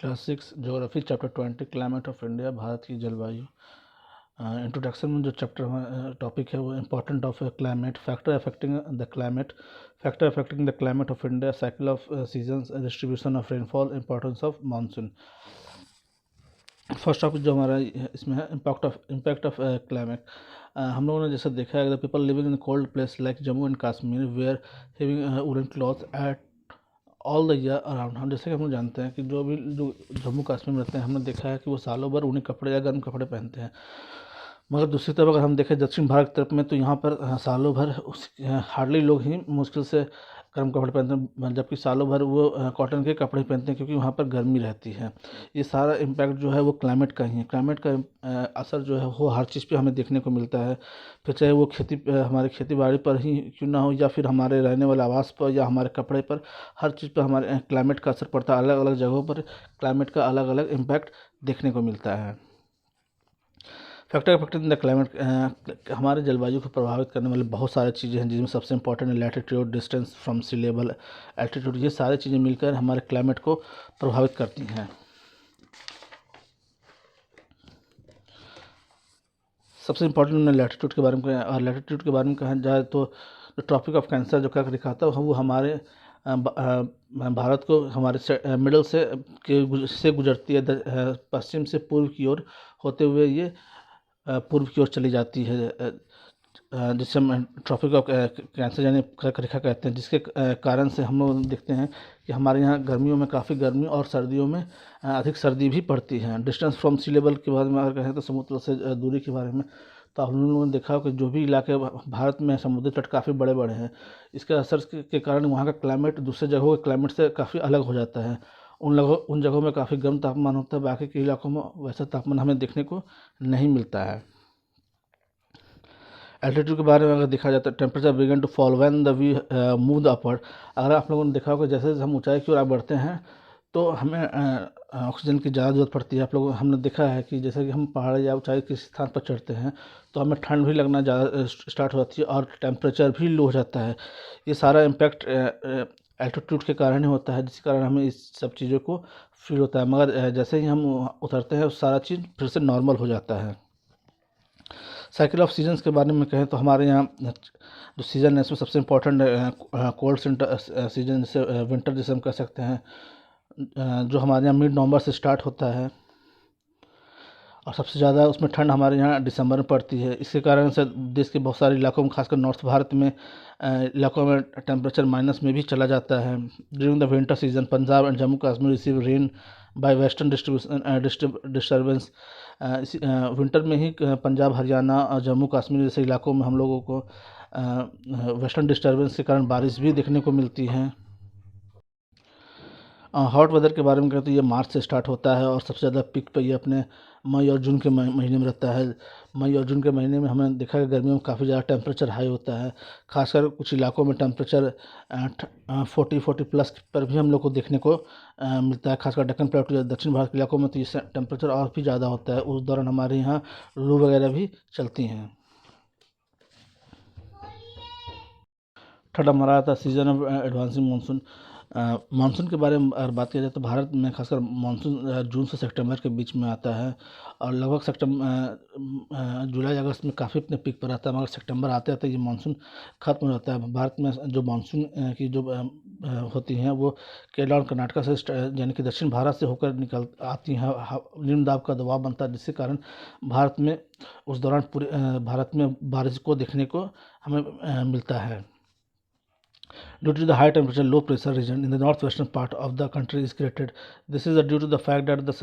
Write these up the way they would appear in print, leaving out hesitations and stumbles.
Class 6 geography chapter 20 climate of India, Bharat की जलवायु। Introduction में जो चैप्टर टॉपिक है वो important of climate, factor affecting the climate of India, cycle of seasons, distribution of rainfall, importance of monsoon. First topic जो हमारा इसमें है इम्पैक्ट ऑफ क्लाइमेट। हम लोगों ने जैसे देखा है, people living in cold place like Jammu and Kashmir where having woollen cloth at all the year around. हम जैसे कि हम लोग जानते हैं कि जो जम्मू कश्मीर में रहते हैं, हमने देखा है कि वो सालों भर ऊनी कपड़े या गर्म कपड़े पहनते हैं। मगर दूसरी तरफ अगर हम देखें दक्षिण भारत की तरफ में, तो यहाँ पर सालों भर हार्डली लोग ही मुश्किल से गर्म कपड़े पहनते हैं, जबकि सालों भर वो कॉटन के कपड़े पहनते हैं, क्योंकि वहाँ पर गर्मी रहती है। ये सारा इम्पैक्ट जो है वो क्लाइमेट का ही है। क्लाइमेट का असर जो है वो हर चीज़ पे हमें देखने को मिलता है, फिर चाहे वो हमारे खेती बाड़ी पर ही क्यों ना हो, या फिर हमारे रहने वाले आवास पर, या हमारे कपड़े पर, हर चीज़ पर हमारे क्लाइमेट का असर पड़ता है। अलग अलग जगहों पर क्लाइमेट का अलग अलग इम्पैक्ट देखने को मिलता है। फैक्टर अफेक्टिंग द क्लाइमेट, हमारे जलवायु को प्रभावित करने वाले बहुत सारी चीज़ें हैं, जिसमें सबसे इंपॉर्टेंट है latitude, distance from sea level, altitude. ये सारी चीज़ें मिलकर हमारे क्लाइमेट को प्रभावित करती हैं। सबसे इंपॉर्टेंट लैटिट्यूड के बारे में कहें, और लैटिट्यूड के बारे में कहा जाए तो ट्रॉपिक ऑफ कैंसर जो क्या दिखाता है, वो हमारे भारत को हमारे मिडल से गुजरती है, पश्चिम से पूर्व की ओर होते हुए ये पूर्व की ओर चली जाती है, जिससे हम ट्रॉपिक ऑफ कैंसर यानी कर्क रेखा कहते हैं, जिसके कारण से हम लोग देखते हैं कि हमारे यहाँ गर्मियों में काफ़ी गर्मी और सर्दियों में अधिक सर्दी भी पड़ती है। डिस्टेंस फ्रॉम सी लेवल के बारे में अगर कहें तो समुद्र से दूरी के बारे में, तो हम लोगों ने देखा कि जो भी इलाके भारत में समुद्री तट काफ़ी बड़े बड़े हैं, इसके असर के कारण वहाँ का क्लाइमेट दूसरे जगहों के क्लाइमेट से काफ़ी अलग हो जाता है। उन जगहों में काफ़ी गर्म तापमान होता है, बाकी के इलाकों में वैसा तापमान हमें देखने को नहीं मिलता है। एल्टीट्यूड के बारे में अगर देखा जाए तो temperature begin to fall when the we move the upward. अगर आप लोगों ने देखा होगा जैसे जैसे हम ऊंचाई की ओर आगे बढ़ते हैं तो हमें ऑक्सीजन की ज़्यादा जरूरत पड़ती है। आप लोग हमने देखा है कि जैसे कि हम पहाड़ या ऊंचाई किसी स्थान पर चढ़ते हैं तो हमें ठंड भी लगना ज़्यादा स्टार्ट हो जाती है और टेम्परेचर भी लो हो जाता है। ये सारा इम्पैक्ट एल्टीट्यूड के कारण ही होता है, जिसके कारण हमें इस सब चीज़ों को फील होता है। मगर जैसे ही हम उतरते हैं सारा चीज़ फिर से नॉर्मल हो जाता है। साइकिल ऑफ सीजन्स के बारे में कहें तो हमारे यहाँ जो सीज़न है इसमें सबसे इम्पोर्टेंट कोल्ड सीजन, जिसे विंटर जिसे हम कह सकते हैं, जो हमारे यहाँ मिड नवंबर से स्टार्ट होता है, और सबसे ज़्यादा उसमें ठंड हमारे यहाँ दिसंबर में पड़ती है। इसके कारण से देश के बहुत सारे इलाकों में, खासकर नॉर्थ भारत में इलाकों में टेम्परेचर माइनस में भी चला जाता है। During the winter season Punjab and Jammu Kashmir receive rain bye western disturbance. Winter में ही पंजाब, हरियाणा और जम्मू कश्मीर जैसे इलाकों में हम लोगों को वेस्टर्न डिस्टर्बेंस के कारण बारिश भी देखने को मिलती है। हॉट वेदर के बारे में कहें तो ये मार्च से स्टार्ट होता है और सबसे ज़्यादा पीक पे ये अपने मई और जून के महीने में रहता है। मई और जून के महीने में हमने देखा है गर्मियों में काफ़ी ज़्यादा टेम्परेचर हाई होता है, खासकर कुछ इलाकों में टेम्परेचर 40 प्लस पर भी हम लोग को देखने को मिलता है। खासकर दक्कन प्लेटू या दक्षिण भारत के इलाकों में तो ये टेम्परेचर और भी ज़्यादा होता है। उस दौरान हमारे यहाँ लू वगैरह भी चलती हैं। थर्ड हमारा आता है season of advancing monsoon. Monsoon के बारे में अगर बात की जाए तो भारत में खासकर मानसून जून से सितंबर के बीच में आता है और लगभग जुलाई अगस्त में काफ़ी अपने पीक पर आता है, मगर सितंबर आते आते ये मानसून खत्म हो जाता है। भारत में जो मानसून की जो होती हैं वो केरला और कर्नाटक से यानी कि दक्षिण भारत से होकर निकल आती हैं। निम्न दाब का दबाव बनता है, जिसके कारण भारत में उस दौरान पूरे भारत में बारिश को देखने को हमें मिलता है। Due to the high temperature, low pressure region in the northwestern part of the country is created. This is due to the fact that the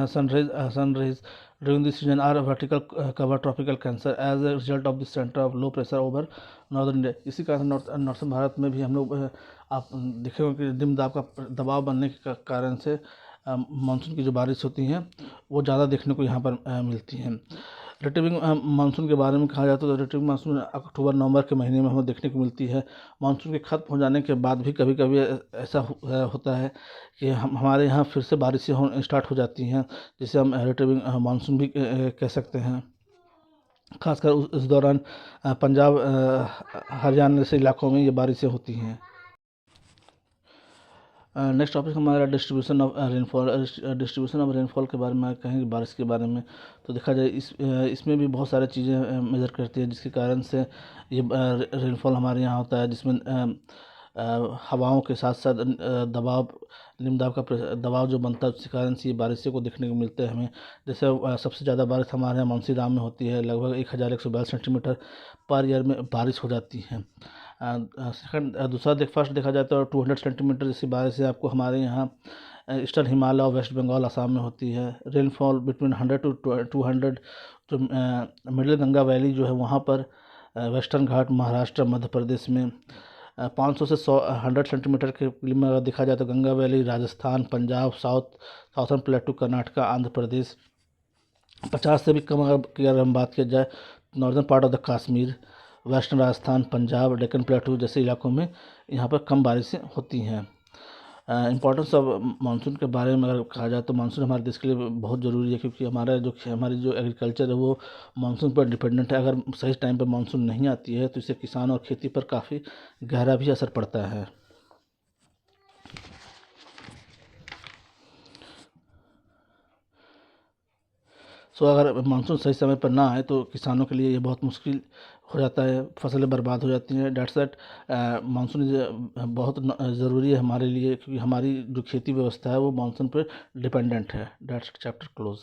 sun rays during this season are vertical cover tropical cancer as a result of the center of low pressure over northern India. इसी कारण northern Bharat में भी हम लोग आप देखे होंगे कि निम्न दाब का दबाव बनने के कारण से मानसून की जो बारिश होती हैं वो ज़्यादा देखने को यहाँ पर मिलती हैं। रिटिविंग मानसून के बारे में कहा जाए तो रिटिविंग मानसून अक्टूबर नवंबर के महीने में हमें देखने को मिलती है। मानसून के खत्म हो जाने के बाद भी कभी कभी ऐसा होता है कि हमारे यहाँ फिर से बारिशें स्टार्ट हो जाती हैं, जिसे हम रिटिविंग मानसून भी कह सकते हैं। खासकर इस दौरान पंजाब हरियाणा जैसे इलाकों में ये बारिशें होती हैं। नेक्स्ट टॉपिक हमारा distribution of rainfall. Distribution of rainfall के बारे में कहेंगे, बारिश के बारे में। तो देखा जाए इसमें भी बहुत सारी चीज़ें मेजर करती हैं जिसके कारण से ये रेनफॉल हमारे यहाँ होता है, जिसमें हवाओं के साथ साथ दबाव, निम्न दाब का दबाव जो बनता है उसके कारण से ये बारिशों को देखने को मिलते हैं हमें। जैसे सबसे ज़्यादा बारिश हमारे यहाँ मानसीराम में होती है, लगभग 1142 सेंटीमीटर पर ईयर में बारिश हो जाती है। सेकंड दूसरा फर्स्ट देखा जाए तो 200 सेंटीमीटर जैसी बारिश है आपको हमारे यहाँ ईस्टर्न हिमालय और वेस्ट बंगाल आसाम में होती है। रेनफॉल बिटवीन 100 टू 200 जो मिडिल गंगा वैली जो है वहाँ पर, वेस्टर्न घाट महाराष्ट्र मध्य प्रदेश में 500 से 100 सेंटीमीटर के में अगर देखा जाए तो Ganga valley Rajasthan, Punjab, southern plateau, Karnataka, Andhra Pradesh. 50 से भी कम अगर हम बात की जाए northern part of the Kashmir, western Rajasthan, Punjab, Deccan plateau जैसे इलाकों में यहाँ पर कम बारिशें होती हैं। इम्पोर्टेंस ऑफ मानसून के बारे में अगर कहा जाए तो मानसून हमारे देश के लिए बहुत ज़रूरी है, क्योंकि हमारी जो एग्रीकल्चर है वो मानसून पर डिपेंडेंट है। अगर सही टाइम पर मानसून नहीं आती है तो इससे किसान और खेती पर काफ़ी गहरा भी असर पड़ता है। अगर मानसून सही समय पर ना आए तो किसानों के लिए ये बहुत मुश्किल हो जाता है, फसलें बर्बाद हो जाती हैं। डेट्स दैट मानसून बहुत ज़रूरी है हमारे लिए, क्योंकि हमारी जो खेती व्यवस्था है वो मानसून पर डिपेंडेंट है। That's chapter close.